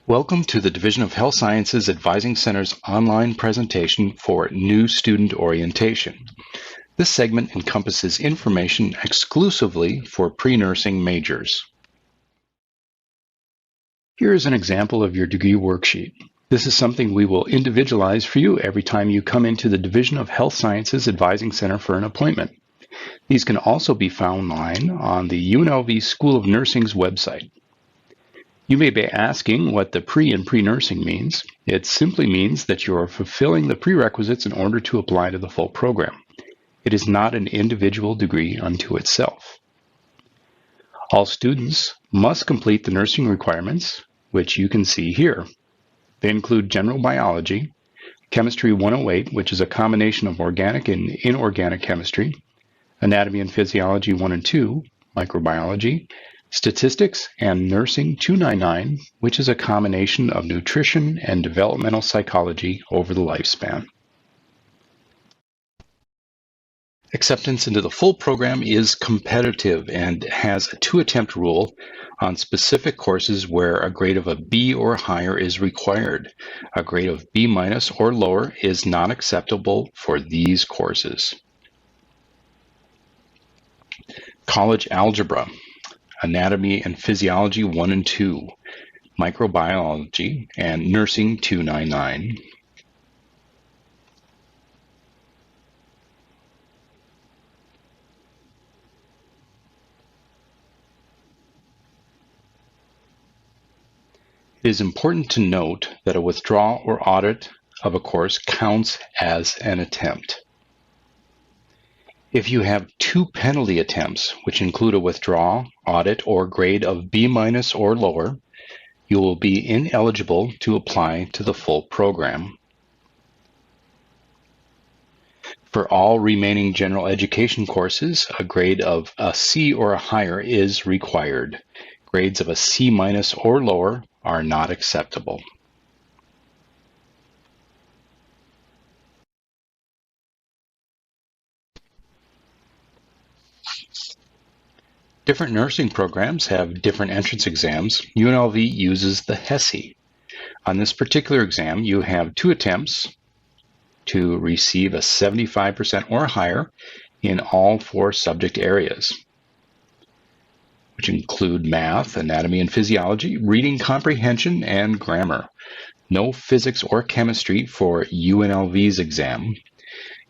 Welcome to the Division of Health Sciences Advising Center's online presentation for new student orientation. This segment encompasses information exclusively for pre-nursing majors. Here is an example of your degree worksheet. This is something we will individualize for you every time you come into the Division of Health Sciences Advising Center for an appointment. These can also be found online on the UNLV School of Nursing's website. You may be asking what the pre and pre-nursing means. It simply means that you are fulfilling the prerequisites in order to apply to the full program. It is not an individual degree unto itself. All students must complete the nursing requirements, which you can see here. They include general biology, chemistry 108, which is a combination of organic and inorganic chemistry, anatomy and physiology 1 and 2, microbiology, statistics, and nursing 299, which is a combination of nutrition and developmental psychology over the lifespan. Acceptance into the full program is competitive and has a 2-attempt rule on specific courses where a grade of a B or higher is required. A grade of B- or lower is not acceptable for these courses. College algebra, anatomy and physiology 1 and 2, microbiology, and nursing 299. It is important to note that a withdrawal or audit of a course counts as an attempt. If you have 2 penalty attempts, which include a withdrawal, audit, or grade of B- or lower, you will be ineligible to apply to the full program. For all remaining general education courses, a grade of a C or higher is required. Grades of a C- or lower are not acceptable. Different nursing programs have different entrance exams. UNLV uses the HESI. On this particular exam, you have 2 attempts to receive a 75% or higher in all 4 subject areas, which include math, anatomy and physiology, reading comprehension, and grammar. No physics or chemistry for UNLV's exam.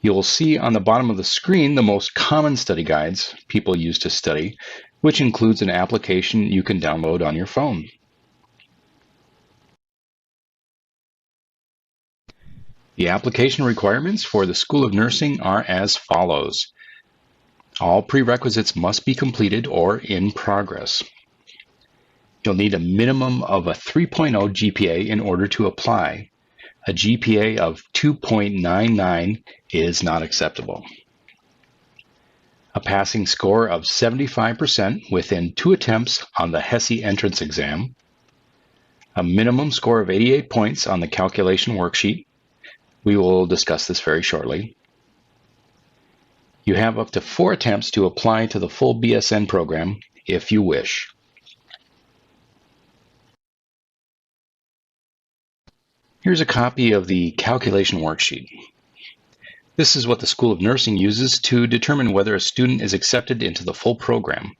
You will see on the bottom of the screen the most common study guides people use to study, which includes an application you can download on your phone. The application requirements for the School of Nursing are as follows. All prerequisites must be completed or in progress. You'll need a minimum of a 3.0 GPA in order to apply. A GPA of 2.99 is not acceptable. A passing score of 75% within 2 attempts on the HESI entrance exam. A minimum score of 88 points on the calculation worksheet. We will discuss this very shortly. You have up to 4 attempts to apply to the full BSN program if you wish. Here's a copy of the calculation worksheet. This is what the School of Nursing uses to determine whether a student is accepted into the full program.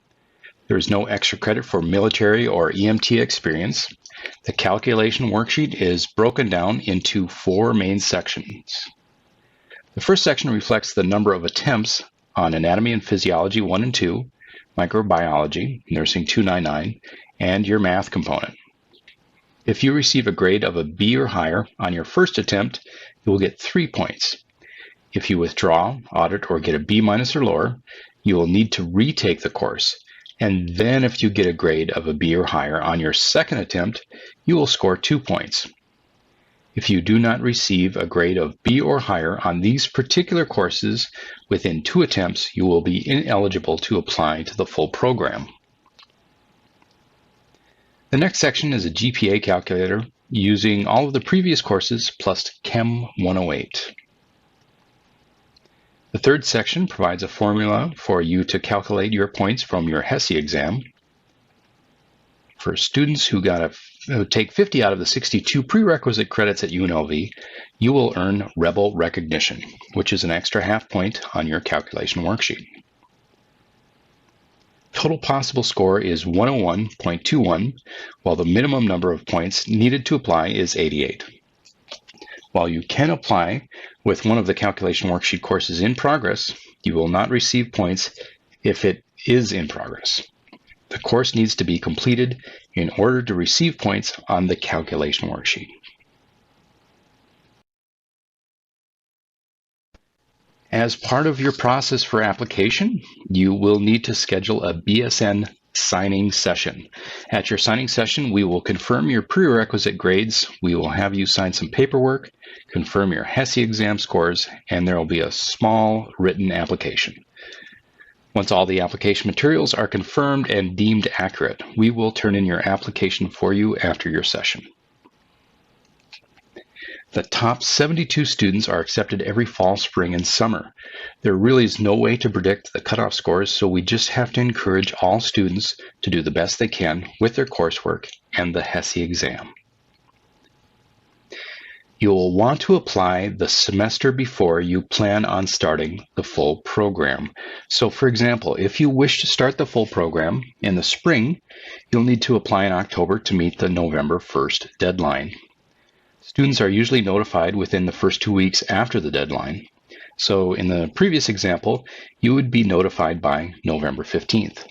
There is no extra credit for military or EMT experience. The calculation worksheet is broken down into 4 main sections. The first section reflects the number of attempts on anatomy and physiology 1 and 2, microbiology, nursing 299, and your math component. If you receive a grade of a B or higher on your first attempt, you will get 3 points. If you withdraw, audit, or get a B- or lower, you will need to retake the course. And then if you get a grade of a B or higher on your second attempt, you will score 2 points. If you do not receive a grade of B or higher on these particular courses within 2 attempts, you will be ineligible to apply to the full program. The next section is a GPA calculator using all of the previous courses plus Chem 108. The third section provides a formula for you to calculate your points from your HESI exam. For students who got a take 50 out of the 62 prerequisite credits at UNLV, you will earn Rebel Recognition, which is an extra half point on your calculation worksheet. Total possible score is 101.21, while the minimum number of points needed to apply is 88. While you can apply with one of the calculation worksheet courses in progress, you will not receive points if it is in progress. The course needs to be completed in order to receive points on the calculation worksheet. As part of your process for application, you will need to schedule a BSN signing session. At your signing session, we will confirm your prerequisite grades, we will have you sign some paperwork, confirm your HESI exam scores, and there will be a small written application. Once all the application materials are confirmed and deemed accurate, we will turn in your application for you after your session. The top 72 students are accepted every fall, spring, and summer. There really is no way to predict the cutoff scores, so we just have to encourage all students to do the best they can with their coursework and the HESI exam. You will want to apply the semester before you plan on starting the full program. So for example, if you wish to start the full program in the spring, you'll need to apply in October to meet the November 1st deadline. Students are usually notified within the first 2 weeks after the deadline. So in the previous example, you would be notified by November 15th.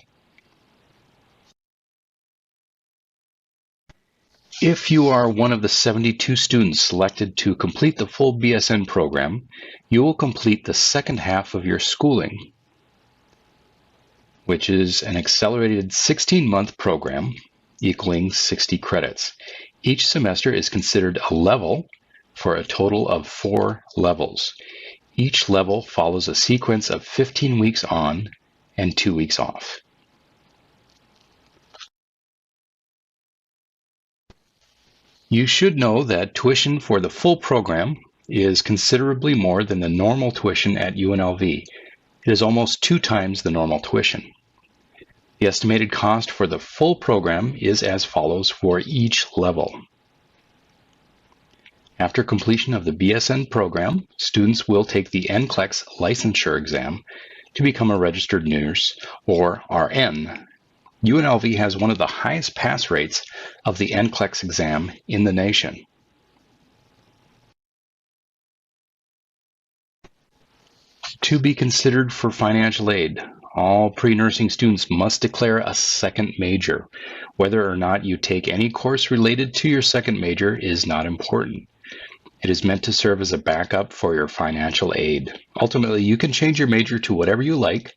If you are one of the 72 students selected to complete the full BSN program, you will complete the second half of your schooling, which is an accelerated 16-month program equaling 60 credits. Each semester is considered a level for a total of 4 levels. Each level follows a sequence of 15 weeks on and 2 weeks off. You should know that tuition for the full program is considerably more than the normal tuition at UNLV. It is almost 2 times the normal tuition. The estimated cost for the full program is as follows for each level. After completion of the BSN program, students will take the NCLEX licensure exam to become a registered nurse, or RN. UNLV has one of the highest pass rates of the NCLEX exam in the nation. To be considered for financial aid, all pre-nursing students must declare a second major. Whether or not you take any course related to your second major is not important. It is meant to serve as a backup for your financial aid. Ultimately, you can change your major to whatever you like,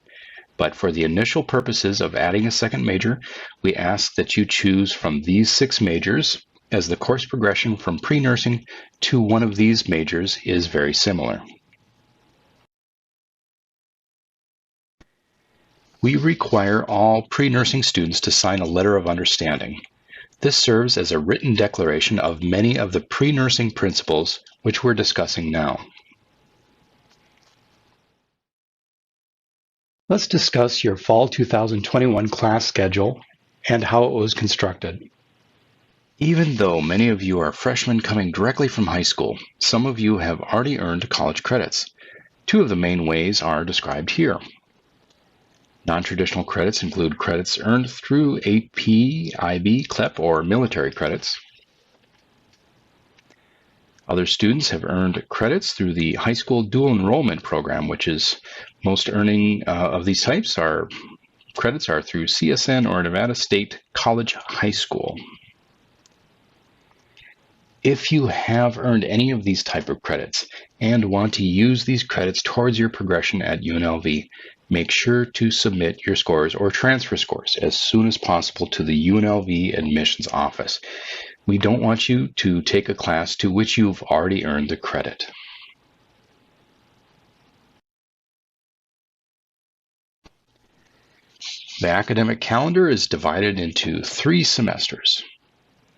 but for the initial purposes of adding a second major, we ask that you choose from these 6 majors, as the course progression from pre-nursing to one of these majors is very similar. We require all pre-nursing students to sign a letter of understanding. This serves as a written declaration of many of the pre-nursing principles which we're discussing now. Let's discuss your fall 2021 class schedule and how it was constructed. Even though many of you are freshmen coming directly from high school, some of you have already earned college credits. 2 of the main ways are described here. Non-traditional credits include credits earned through AP, IB, CLEP, or military credits. Other students have earned credits through the high school dual enrollment program, which is most earning of these types are credits are through CSN or Nevada State College High School. If you have earned any of these type of credits and want to use these credits towards your progression at UNLV, make sure to submit your scores or transfer scores as soon as possible to the UNLV admissions office. We don't want you to take a class to which you've already earned the credit. The academic calendar is divided into 3 semesters.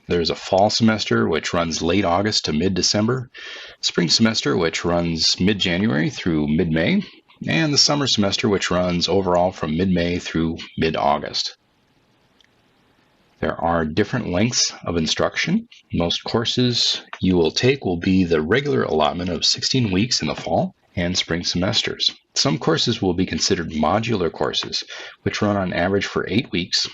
There's a fall semester, which runs late August to mid-December, spring semester, which runs mid-January through mid-May, and the summer semester, which runs overall from mid-May through mid-August. There are different lengths of instruction. Most courses you will take will be the regular allotment of 16 weeks in the fall and spring semesters. Some courses will be considered modular courses, which run on average for 8 weeks.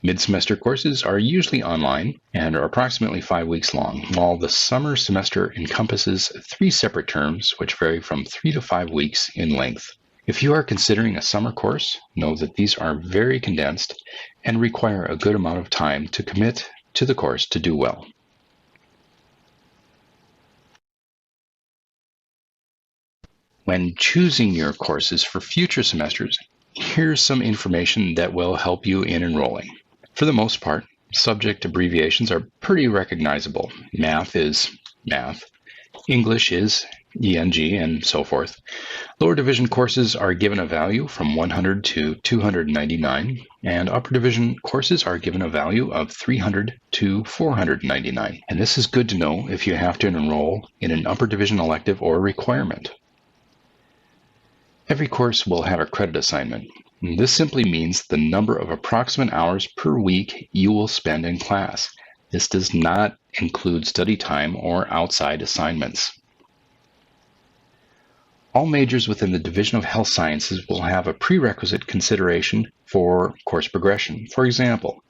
Mid-semester courses are usually online and are approximately 5 weeks long, while the summer semester encompasses 3 separate terms, which vary from 3 to 5 weeks in length. If you are considering a summer course, know that these are very condensed and require a good amount of time to commit to the course to do well. When choosing your courses for future semesters, here's some information that will help you in enrolling. For the most part, subject abbreviations are pretty recognizable. Math is math, English is ENG, and so forth. Lower division courses are given a value from 100 to 299, and upper division courses are given a value of 300 to 499. And this is good to know if you have to enroll in an upper division elective or requirement. Every course will have a credit assignment. This simply means the number of approximate hours per week you will spend in class. This does not include study time or outside assignments. All majors within the Division of Health Sciences will have a prerequisite consideration for course progression. For example,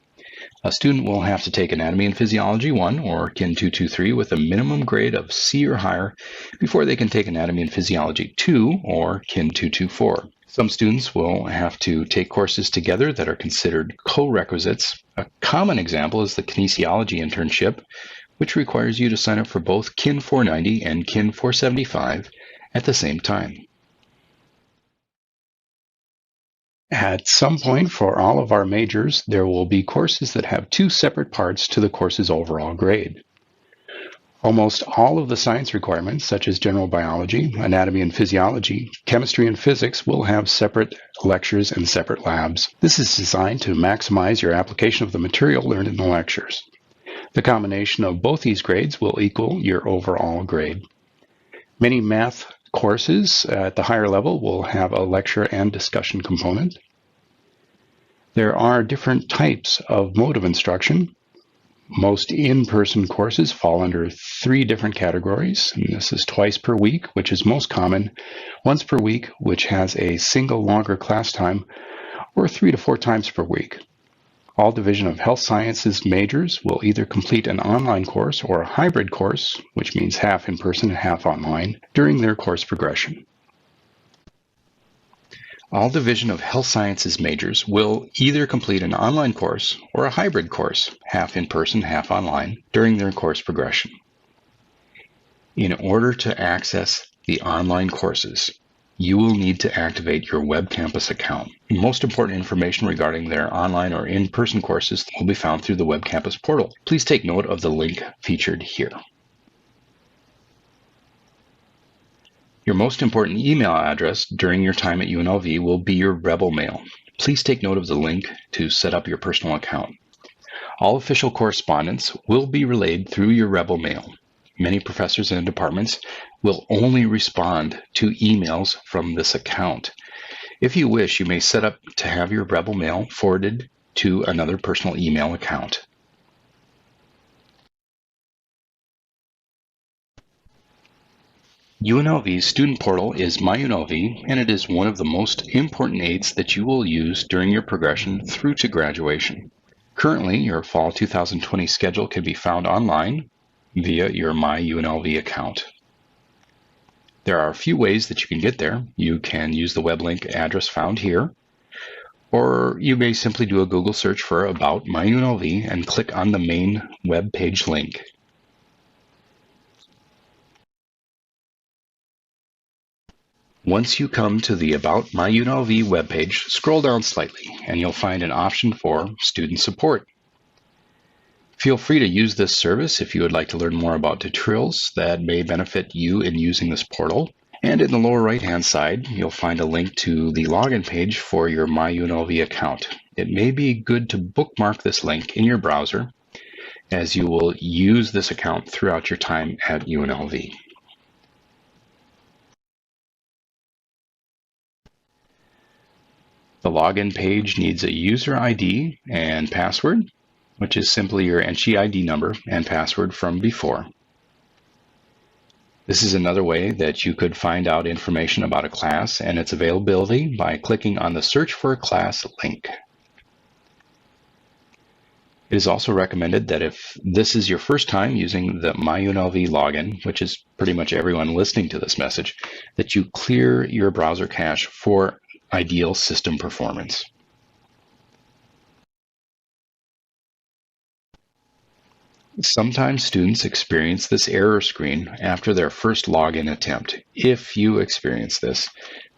a student will have to take Anatomy and Physiology 1 or Kin 223 with a minimum grade of C or higher before they can take Anatomy and Physiology 2 or Kin 224. Some students will have to take courses together that are considered co-requisites. A common example is the kinesiology internship, which requires you to sign up for both Kin 490 and Kin 475 at the same time. At some point for all of our majors, there will be courses that have 2 separate parts to the course's overall grade. Almost all of the science requirements, such as general biology, anatomy and physiology, chemistry and physics, will have separate lectures and separate labs. This is designed to maximize your application of the material learned in the lectures. The combination of both these grades will equal your overall grade. Many math courses at the higher level will have a lecture and discussion component. There are different types of mode of instruction. Most in-person courses fall under 3 different categories. And this is twice per week, which is most common, once per week, which has a single longer class time, or 3 to 4 times per week. All Division of Health Sciences majors will either complete an online course or a hybrid course, which means half in person and half online, during their course progression. All Division of Health Sciences majors will either complete an online course or a hybrid course, half in person, half online, during their course progression. In order to access the online courses, you will need to activate your Web Campus account. Most important information regarding their online or in-person courses will be found through the Web Campus portal. Please take note of the link featured here. Your most important email address during your time at UNLV will be your Rebel Mail. Please take note of the link to set up your personal account. All official correspondence will be relayed through your Rebel Mail. Many professors and departments will only respond to emails from this account. If you wish, you may set up to have your Rebel Mail forwarded to another personal email account. UNLV's student portal is MyUNLV, and it is one of the most important aids that you will use during your progression through to graduation. Currently, your fall 2020 schedule can be found online via your MyUNLV account. There are a few ways that you can get there. You can use the web link address found here, or you may simply do a Google search for About MyUNLV and click on the main web page link. Once you come to the About MyUNLV webpage, scroll down slightly and you'll find an option for Student Support. Feel free to use this service if you would like to learn more about tutorials that may benefit you in using this portal. And in the lower right-hand side, you'll find a link to the login page for your MyUNLV account. It may be good to bookmark this link in your browser, as you will use this account throughout your time at UNLV. The login page needs a user ID and password. which is simply your NSO ID number and password from before. This is another way that you could find out information about a class and its availability by clicking on the Search for a Class link. It is also recommended that if this is your first time using the MyUNLV login, which is pretty much everyone listening to this message, that you clear your browser cache for ideal system performance. Sometimes students experience this error screen after their first login attempt. If you experience this,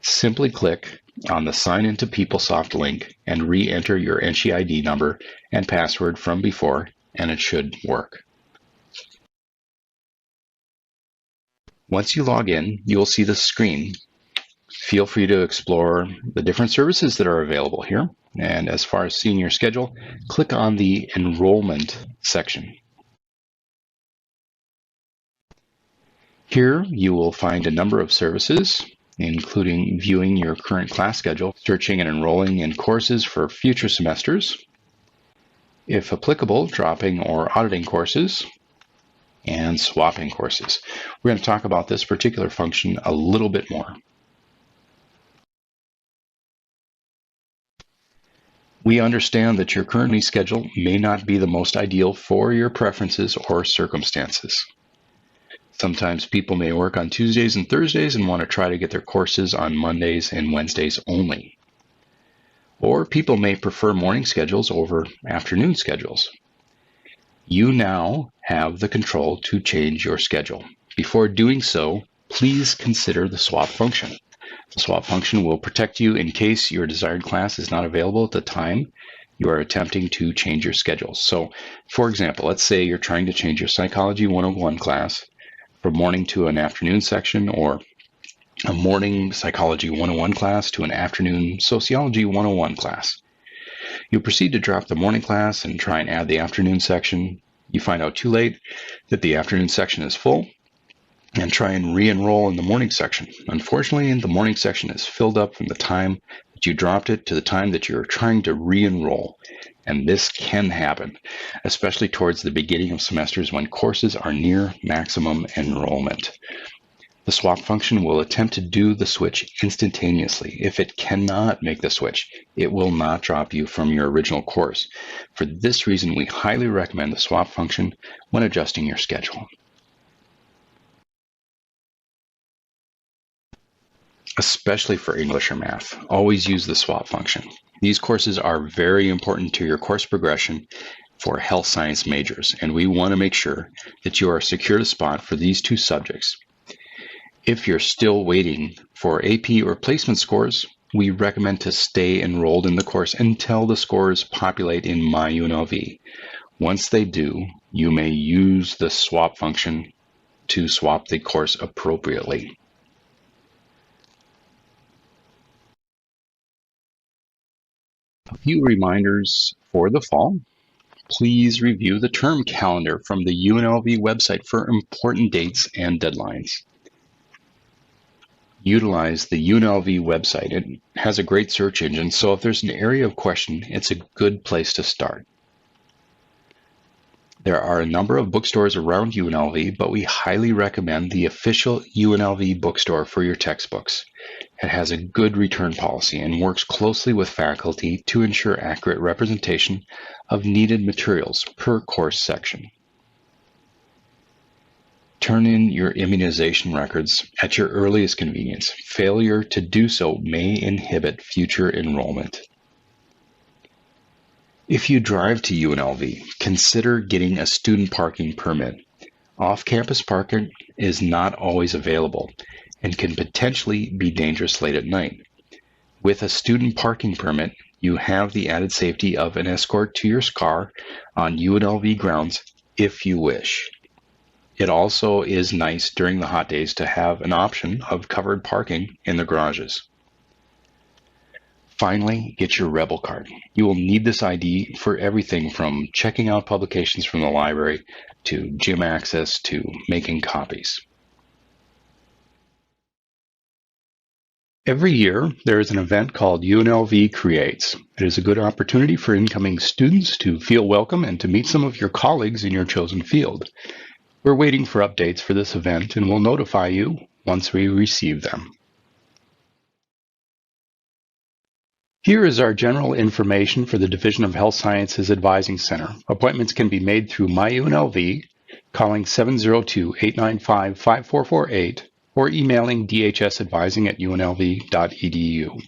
simply click on the Sign into PeopleSoft link and re-enter your NSO ID number and password from before, and it should work. Once you log in, you will see the screen. Feel free to explore the different services that are available here. And as far as seeing your schedule, click on the Enrollment section. Here you will find a number of services, including viewing your current class schedule, searching and enrolling in courses for future semesters, if applicable, dropping or auditing courses, and swapping courses. We're going to talk about this particular function a little bit more. We understand that your current schedule may not be the most ideal for your preferences or circumstances. Sometimes people may work on Tuesdays and Thursdays and want to try to get their courses on Mondays and Wednesdays only. Or people may prefer morning schedules over afternoon schedules. You now have the control to change your schedule. Before doing so, please consider the swap function. The swap function will protect you in case your desired class is not available at the time you are attempting to change your schedule. So, for example, let's say you're trying to change your Psychology 101 class from morning to an afternoon section, or a morning Psychology 101 class to an afternoon Sociology 101 class. You proceed to drop the morning class and try and add the afternoon section. You find out too late that the afternoon section is full and try and re-enroll in the morning section. Unfortunately, the morning section is filled up from the time that you dropped it to the time that you're trying to re-enroll. And this can happen, especially towards the beginning of semesters when courses are near maximum enrollment. The swap function will attempt to do the switch instantaneously. If it cannot make the switch, it will not drop you from your original course. For this reason, we highly recommend the swap function when adjusting your schedule. Especially for English or math, always use the swap function. These courses are very important to your course progression for health science majors, and we want to make sure that you are secured a spot for these two subjects. If you're still waiting for AP or placement scores, we recommend to stay enrolled in the course until the scores populate in MyUNLV. Once they do, you may use the swap function to swap the course appropriately. A few reminders for the fall. Please review the term calendar from the UNLV website for important dates and deadlines. Utilize the UNLV website. It has a great search engine, so if there's an area of question, it's a good place to start. There are a number of bookstores around UNLV, but we highly recommend the official UNLV bookstore for your textbooks. It has a good return policy and works closely with faculty to ensure accurate representation of needed materials per course section. Turn in your immunization records at your earliest convenience. Failure to do so may inhibit future enrollment. If you drive to UNLV, consider getting a student parking permit. Off-campus parking is not always available and can potentially be dangerous late at night. With a student parking permit, you have the added safety of an escort to your car on UNLV grounds if you wish. It also is nice during the hot days to have an option of covered parking in the garages. Finally, get your Rebel card. You will need this ID for everything from checking out publications from the library to gym access to making copies. Every year, there is an event called UNLV Creates. It is a good opportunity for incoming students to feel welcome and to meet some of your colleagues in your chosen field. We're waiting for updates for this event and will notify you once we receive them. Here is our general information for the Division of Health Sciences Advising Center. Appointments can be made through MyUNLV, calling 702-895-5448, or emailing dhsadvising@unlv.edu.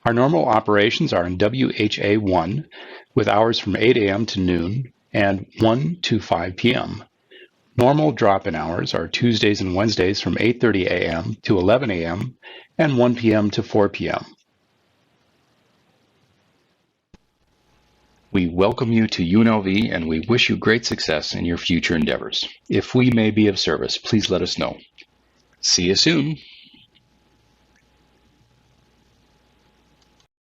Our normal operations are in WHA 1, with hours from 8 a.m. to noon and 1 to 5 p.m. Normal drop-in hours are Tuesdays and Wednesdays from 8:30 a.m. to 11 a.m. and 1 p.m. to 4 p.m. We welcome you to UNLV and we wish you great success in your future endeavors. If we may be of service, please let us know. See you soon.